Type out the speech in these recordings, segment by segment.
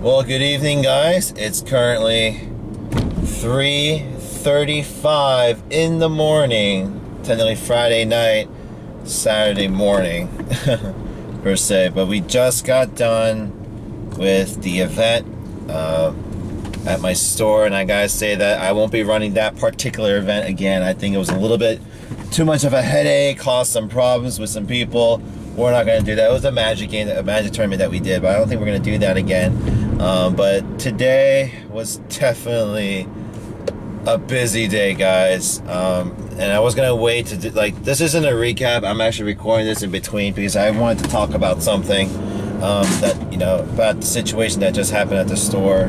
Well, good evening, guys. It's currently 3:35 in the morning, technically Friday night, Saturday morning, per se. But we just got done with the event at my store, and I gotta say that I won't be running that particular event again. I think it was a little bit too much of a headache, caused some problems with some people. We're not going to do that. It was a Magic game, a Magic tournament that we did, but I don't think we're going to do that again. But today was definitely a busy day, guys. And I was going to wait to do, this isn't a recap. I'm actually recording this in between because I wanted to talk about something that, about the situation that just happened at the store.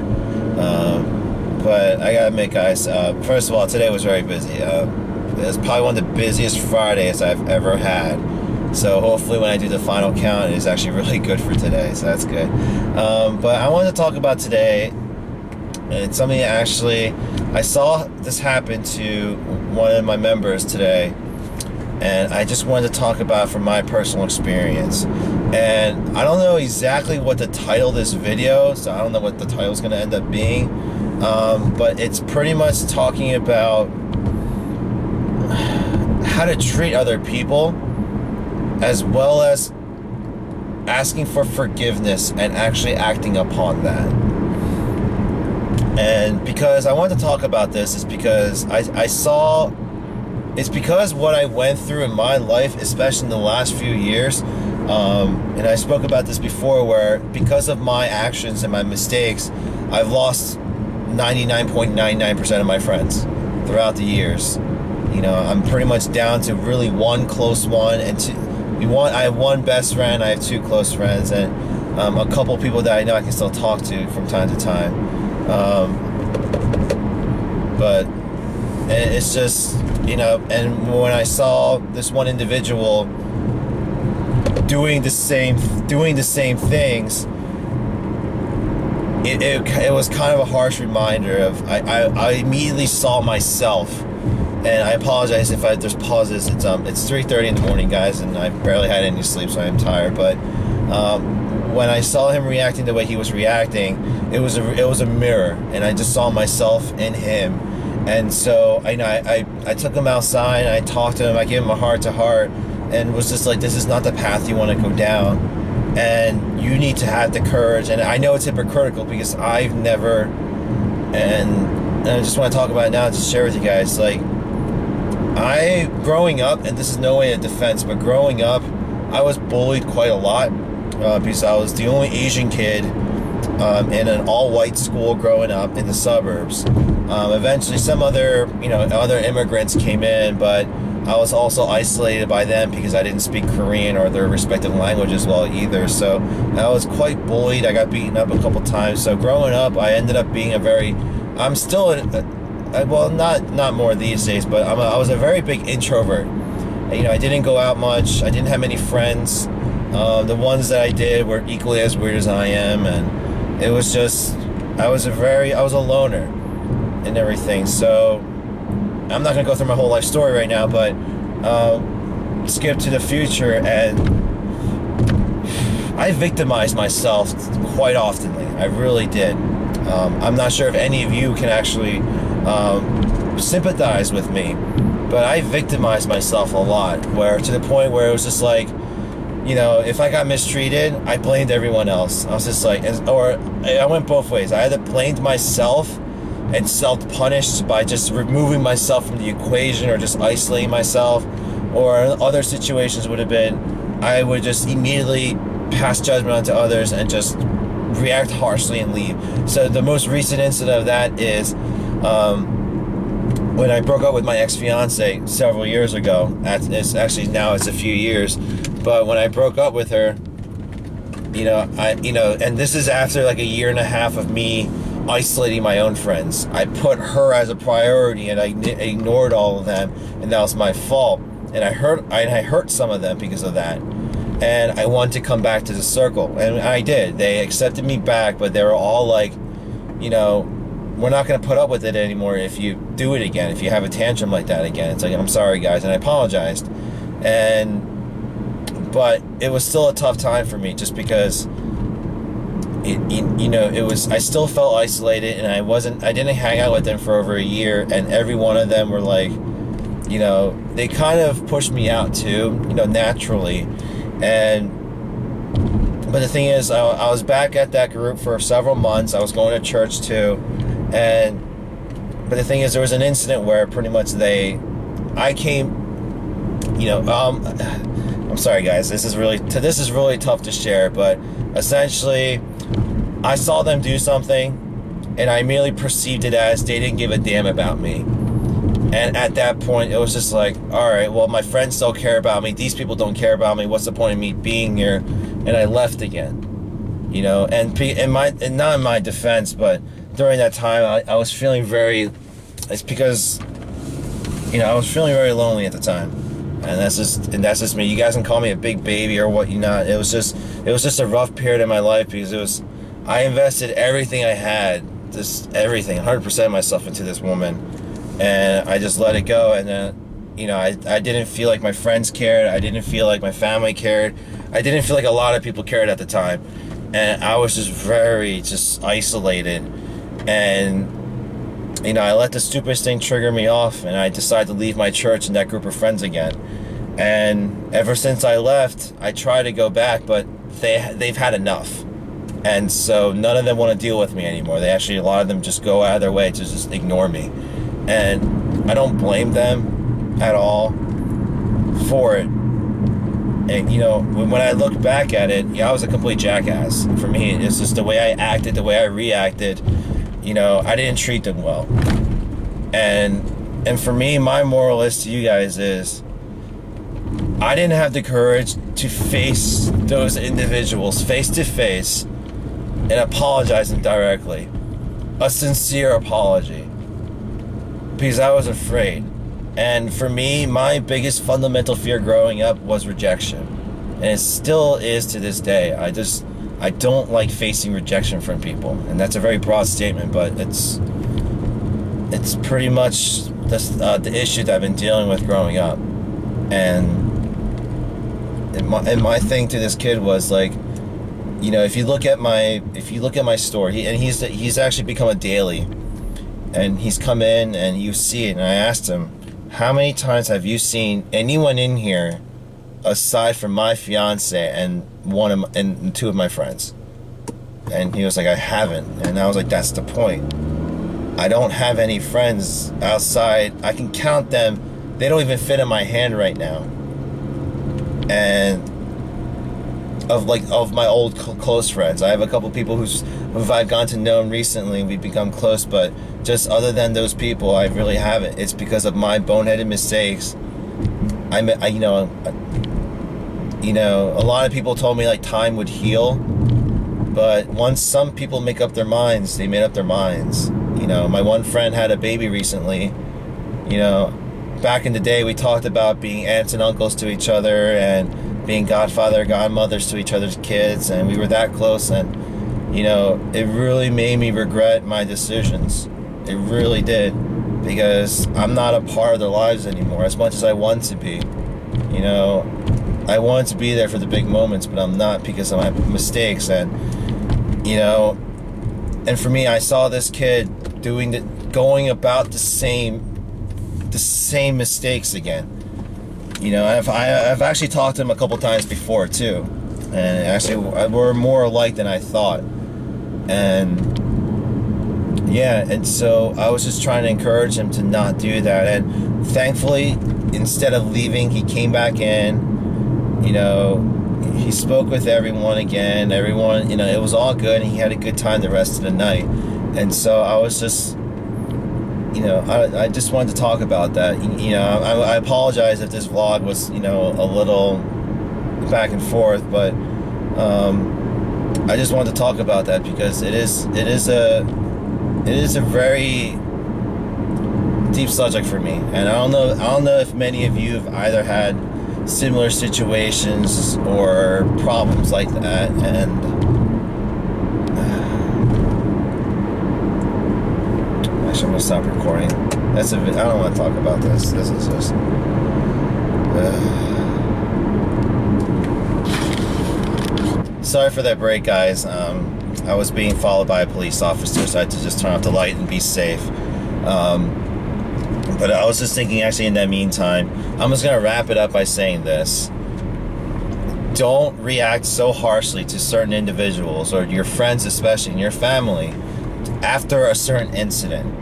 But I got to admit, guys, first of all, today was very busy. It was probably one of the busiest Fridays I've ever had. So hopefully when I do the final count, it's actually really good for today. So that's good. But I wanted to talk about today. It's something actually, I saw this happen to one of my members today. And I just wanted to talk about it from my personal experience. And I don't know exactly what the title of this video, so I don't know what the title is going to end up being. But it's pretty much talking about how to treat other people, as well as asking for forgiveness and actually acting upon that. And because I want to talk about this is because I saw, it's because what I went through in my life, especially in the last few years, and I spoke about this before, where because of my actions and my mistakes, I've lost 99.99% of my friends throughout the years. I'm pretty much down to really one close one and two. I have one best friend, I have two close friends, and a couple people that I know I can still talk to from time to time. But it's just, and when I saw this one individual doing the same things, it was kind of a harsh reminder of, I immediately saw myself. And I apologize if there's pauses. It's 3:30 in the morning, guys, and I barely had any sleep, so I'm tired. But when I saw him reacting the way he was reacting, it was a mirror, and I just saw myself in him. And so I took him outside, and I talked to him. I gave him a heart-to-heart, and was just like, this is not the path you want to go down, and you need to have the courage. And I know it's hypocritical because I've never, and I just want to talk about it now, just share with you guys, growing up, and this is no way a defense, but growing up, I was bullied quite a lot because I was the only Asian kid in an all-white school growing up in the suburbs. Eventually, some other immigrants came in, but I was also isolated by them because I didn't speak Korean or their respective languages well either. So I was quite bullied. I got beaten up a couple times. So growing up, I ended up being I'm still well, not more these days, but I was a very big introvert. I didn't go out much. I didn't have many friends. The ones that I did were equally as weird as I am, and it was just, I was a loner and everything. So I'm not gonna go through my whole life story right now, but skip to the future, and I victimized myself quite oftenly. I really did. I'm not sure if any of you can actually sympathize with me, but I victimized myself a lot, where to the point where it was just like, if I got mistreated, I blamed everyone else. I was just like, or I went both ways. I either blamed myself and self-punished by just removing myself from the equation or just isolating myself, or other situations would have been, I would just immediately pass judgment onto others and just react harshly and leave. So the most recent incident of that is when I broke up with my ex-fiance several years ago. It's a few years, but when I broke up with her, and this is after like a year and a half of me isolating my own friends. I put her as a priority, and I ignored all of them, and that was my fault. And I hurt some of them because of that. And I wanted to come back to the circle, and I did. They accepted me back, but they were all like, we're not going to put up with it anymore if you do it again, if you have a tantrum like that again. It's like, I'm sorry, guys, and I apologized. But it was still a tough time for me, just because it was, I still felt isolated, and I didn't hang out with them for over a year, and every one of them were like, they kind of pushed me out too, naturally. But the thing is, I was back at that group for several months. I was going to church too, but the thing is, there was an incident where pretty much I came, I'm sorry guys, this is really tough to share, but essentially, I saw them do something, and I immediately perceived it as they didn't give a damn about me. And at that point, it was just like, all right, well, my friends still care about me. These people don't care about me. What's the point of me being here? And I left again, and not in my defense, but during that time, I was feeling it's because, I was feeling very lonely at the time. And that's just me. You guys can call me a big baby or what not. It was just a rough period in my life, because I invested everything I had, everything, 100% of myself into this woman, and I just let it go. And then, I didn't feel like my friends cared. I didn't feel like my family cared. I didn't feel like a lot of people cared at the time, and I was just very isolated. And I let the stupidest thing trigger me off, and I decided to leave my church and that group of friends again. And ever since I left, I try to go back, but they've had enough. And so none of them want to deal with me anymore. A lot of them just go out of their way to just ignore me. And I don't blame them at all for it. And, when I look back at it, I was a complete jackass. For me, it's just the way I acted, the way I reacted. I didn't treat them well. And for me, my moral is to you guys is, I didn't have the courage to face those individuals face to face and apologize them directly. A sincere apology. Because I was afraid. And for me, my biggest fundamental fear growing up was rejection. And it still is to this day. I don't like facing rejection from people. And that's a very broad statement, but it's pretty much the issue that I've been dealing with growing up. And my thing to this kid was like, if you look at my store, he's actually become a daily, and he's come in and you see it. And I asked him, how many times have you seen anyone in here aside from my fiance and two of my friends? And he was like, I haven't. And I was like, that's the point. I don't have any friends outside. I can count them. They don't even fit in my hand right now. And of my old close friends, I have a couple people who I've gotten to know recently, and we've become close, but just other than those people, I really haven't. It's because of my boneheaded mistakes. A lot of people told me like time would heal, but once some people make up their minds, they made up their minds. My one friend had a baby recently. Back in the day, we talked about being aunts and uncles to each other and being godfather, godmothers to each other's kids, and we were that close. And it really made me regret my decisions. It really did, because I'm not a part of their lives anymore as much as I want to be. I wanted to be there for the big moments, but I'm not because of my mistakes. And and for me, I saw this kid going about the same mistakes again. I've actually talked to him a couple times before too, and actually we're more alike than I thought. And so I was just trying to encourage him to not do that. And thankfully, instead of leaving, he came back in. He spoke with everyone again. Everyone, it was all good, and he had a good time the rest of the night. And so I was just, I just wanted to talk about that. I apologize if this vlog was, a little back and forth, but I just wanted to talk about that because it is a very deep subject for me. And I don't know if many of you have either had similar situations or problems like that. And actually, I'm gonna stop recording. I don't want to talk about this. This is just sorry for that break, guys. I was being followed by a police officer, so I had to just turn off the light and be safe. But I was just thinking, actually, in that meantime, I'm just going to wrap it up by saying this. Don't react so harshly to certain individuals, or your friends especially, and your family, after a certain incident.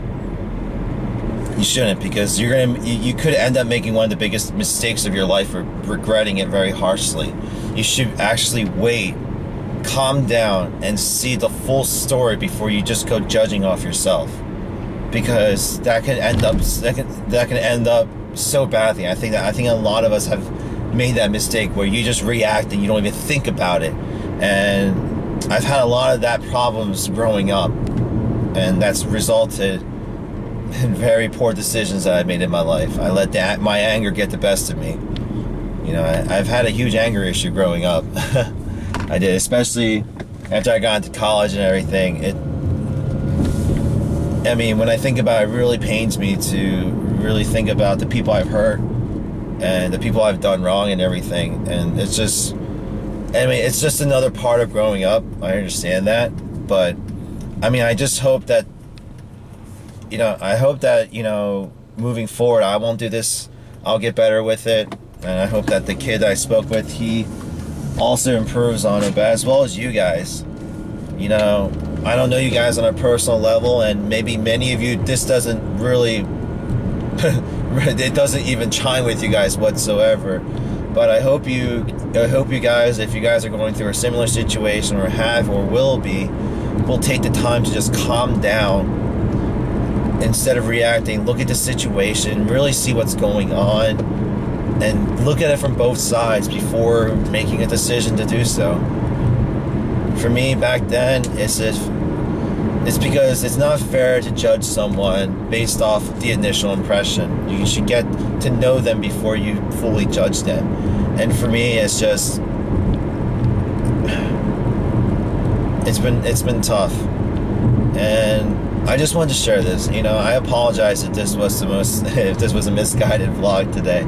You shouldn't, because you could end up making one of the biggest mistakes of your life, or regretting it very harshly. You should actually wait, calm down, and see the full story before you just go judging off yourself, because that can end up so badly. I think a lot of us have made that mistake where you just react and you don't even think about it. And I've had a lot of that problems growing up, and that's resulted in very poor decisions that I made in my life. I let my anger get the best of me. You know, I've had a huge anger issue growing up. I did, especially after I got into college and everything. I mean, when I think about it, it really pains me to really think about the people I've hurt and the people I've done wrong and everything. And it's just, I mean, it's just another part of growing up. I understand that. But, I mean, I just hope that, moving forward, I won't do this. I'll get better with it. And I hope that the kid I spoke with, he also improves on it, but as well as you guys. You know, I don't know you guys on a personal level, and maybe many of you, this doesn't really, it doesn't even chime with you guys whatsoever. But I hope you guys, if you guys are going through a similar situation, or have, or will take the time to just calm down instead of reacting. Look at the situation, really see what's going on, and look at it from both sides before making a decision to do so. For me, back then, it's because it's not fair to judge someone based off the initial impression. You should get to know them before you fully judge them. And for me, it's just, it's been tough. And I just wanted to share this. I apologize if this was if this was a misguided vlog today.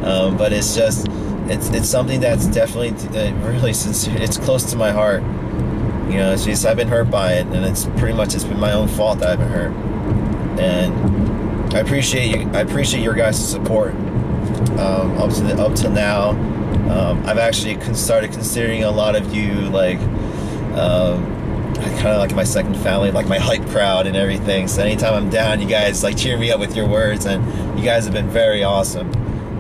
But it's just, it's something that's definitely really sincere. It's close to my heart. It's just, I've been hurt by it, and it's been my own fault that I've been hurt. And I appreciate your guys' support up to now. I've actually started considering a lot of you like kind of like my second family, like my hype crowd and everything. So anytime I'm down, you guys like cheer me up with your words, and you guys have been very awesome,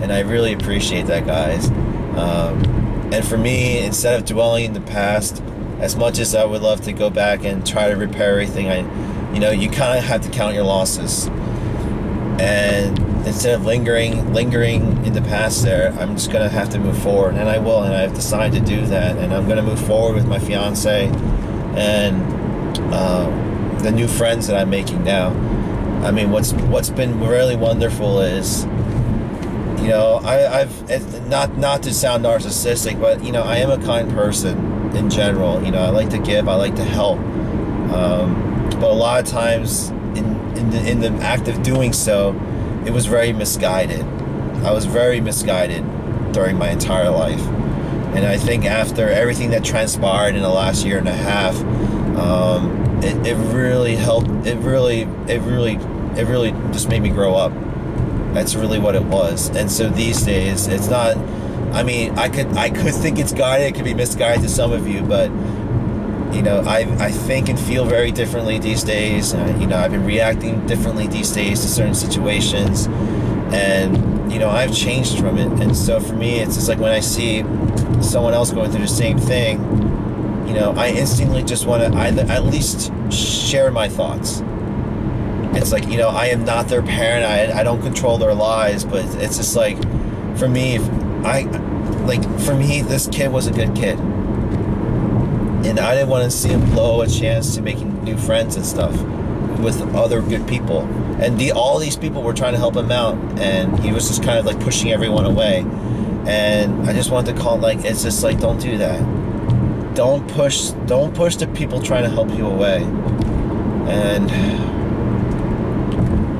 and I really appreciate that, guys. And for me, instead of dwelling in the past, as much as I would love to go back and try to repair everything, you kind of have to count your losses. And instead of lingering in the past there, I'm just going to have to move forward. And I will, and I've decided to do that. And I'm going to move forward with my fiance and the new friends that I'm making now. I mean, what's been really wonderful is, I've not to sound narcissistic, but I am a kind person in general. I like to give, I like to help, but a lot of times in the act of doing so, it was very misguided. I was very misguided during my entire life, and I think after everything that transpired in the last year and a half, it really helped. It really just made me grow up. That's really what it was. And so these days, it's not, I mean, I could think it's guided, it could be misguided to some of you, but I think and feel very differently these days. I've been reacting differently these days to certain situations, and I've changed from it. And so for me, it's just like when I see someone else going through the same thing, I instantly just want to at least share my thoughts. It's like, I am not their parent, I don't control their lives, but it's just like, for me, this kid was a good kid, and I didn't want to see him blow a chance to making new friends and stuff with other good people. And all these people were trying to help him out, and he was just kind of like pushing everyone away. And I just wanted to call, it's just like, don't do that. Don't push the people trying to help you away. And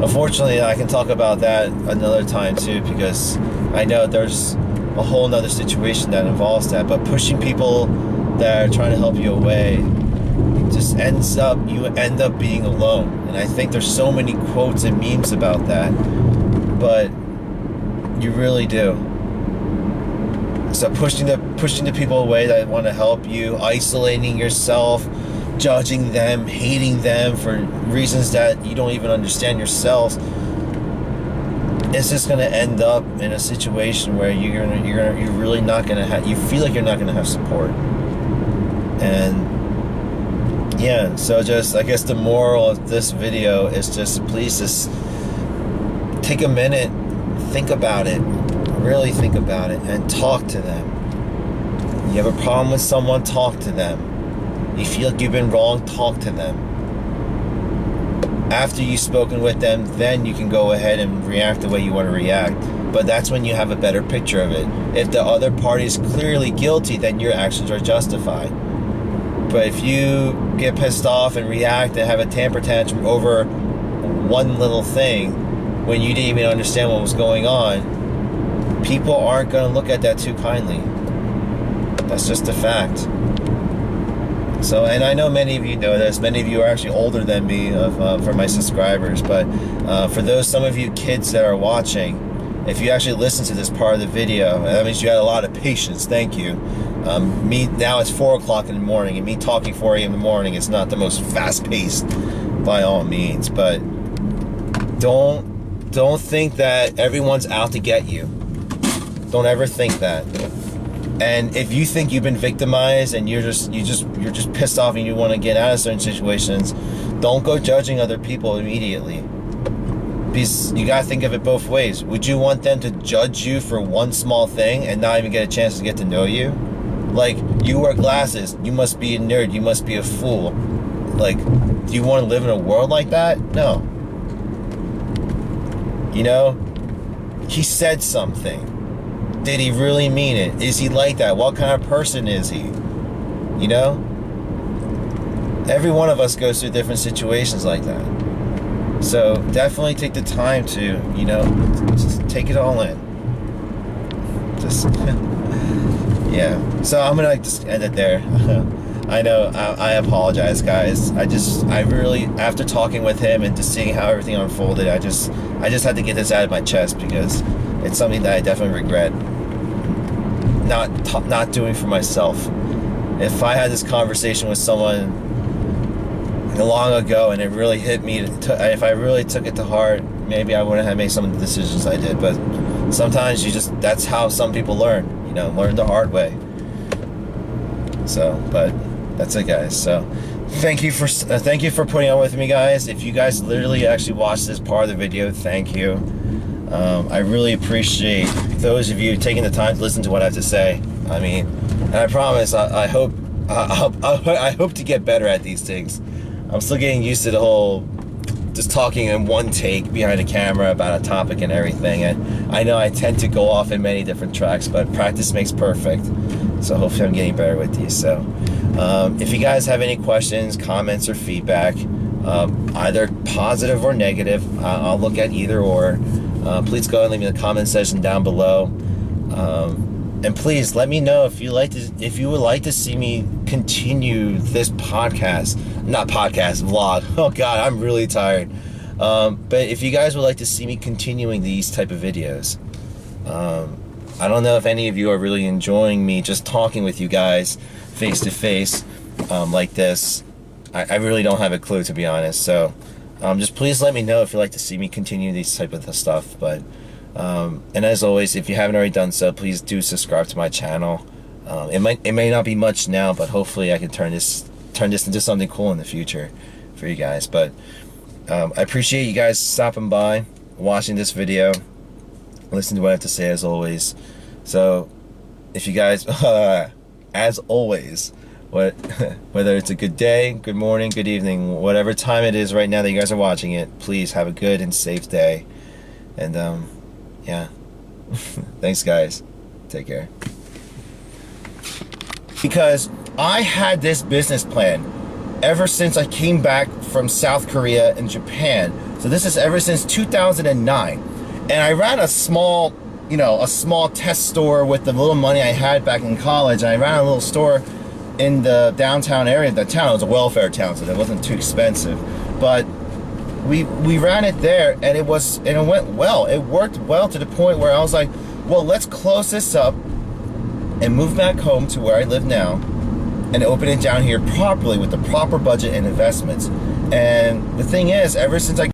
unfortunately, I can talk about that another time too, because I know there's a whole nother situation that involves that. But pushing people that are trying to help you away, just ends up, you end up being alone. And I think there's so many quotes and memes about that, but you really do. So pushing the people away that want to help you, isolating yourself, judging them, hating them for reasons that you don't even understand yourself, it's just gonna end up in a situation where you're really not gonna have, you feel like you're not gonna have support. And yeah, so just, I guess the moral of this video is just, please just take a minute, think about it, really think about it, and talk to them. You have a problem with someone, talk to them. You feel like you've been wrong, talk to them. After you've spoken with them, then you can go ahead and react the way you want to react. But that's when you have a better picture of it. If the other party is clearly guilty, then your actions are justified. But if you get pissed off and react and have a temper tantrum over one little thing when you didn't even understand what was going on, people aren't going to look at that too kindly. That's just a fact. So, and I know many of you know this. Many of you are actually older than me for my subscribers. But for those, some of you kids that are watching, if you actually listen to this part of the video, that means you had a lot of patience. Thank you. Me, now it's 4 o'clock in the morning, and me talking 4 a.m. in the morning is not the most fast-paced by all means. But don't think that everyone's out to get you. Don't ever think that. And if you think you've been victimized and you're just pissed off and you want to get out of certain situations, don't go judging other people immediately. Because you gotta think of it both ways. Would you want them to judge you for one small thing and not even get a chance to get to know you? Like, you wear glasses, you must be a nerd, you must be a fool. Like, do you want to live in a world like that? No. You know, he said something. Did he really mean it? Is he like that? What kind of person is he? You know? Every one of us goes through different situations like that. So definitely take the time to, you know, just take it all in. Just, yeah. So I'm gonna just end it there. I know, I apologize, guys. I really, after talking with him and just seeing how everything unfolded, I just had to get this out of my chest because it's something that I definitely regret not doing for myself. If I had this conversation with someone long ago and it really hit me, if I really took it to heart, maybe I wouldn't have made some of the decisions I did. But sometimes that's how some people learn, you know, learn the hard way. So, but that's it, guys. So thank you for putting on with me, guys. If you guys literally actually watched this part of the video, thank you. I really appreciate those of you taking the time to listen to what I have to say. I mean, and I promise, I hope to get better at these things. I'm still getting used to the whole just talking in one take behind a camera about a topic and everything. And I know I tend to go off in many different tracks, but practice makes perfect. So hopefully I'm getting better with these. So if you guys have any questions, comments, or feedback, either positive or negative, I'll look at either or. Please go and leave me in the comment section down below. And please let me know if you would like to see me continue this vlog. Oh God, I'm really tired. But if you guys would like to see me continuing these type of videos, I don't know if any of you are really enjoying me just talking with you guys face to face like this. I really don't have a clue, to be honest. So just please let me know if you'd like to see me continue these type of stuff. But and as always, if you haven't already done so, please do subscribe to my channel. It may not be much now, but hopefully I can turn this into something cool in the future for you guys. But I appreciate you guys stopping by, watching this video, listening to what I have to say as always. So if you guys, as always, whether it's a good day, good morning, good evening, whatever time it is right now that you guys are watching it, please have a good and safe day. And yeah, thanks guys, take care. Because I had this business plan ever since I came back from South Korea and Japan. So this is ever since 2009. And I ran a small test store with the little money I had back in college. I ran a little store in the downtown area. The town was a welfare town, so it wasn't too expensive. But we ran it there, and it went well. It worked well to the point where I was like, well, let's close this up and move back home to where I live now and open it down here properly with the proper budget and investments. And the thing is, ever since I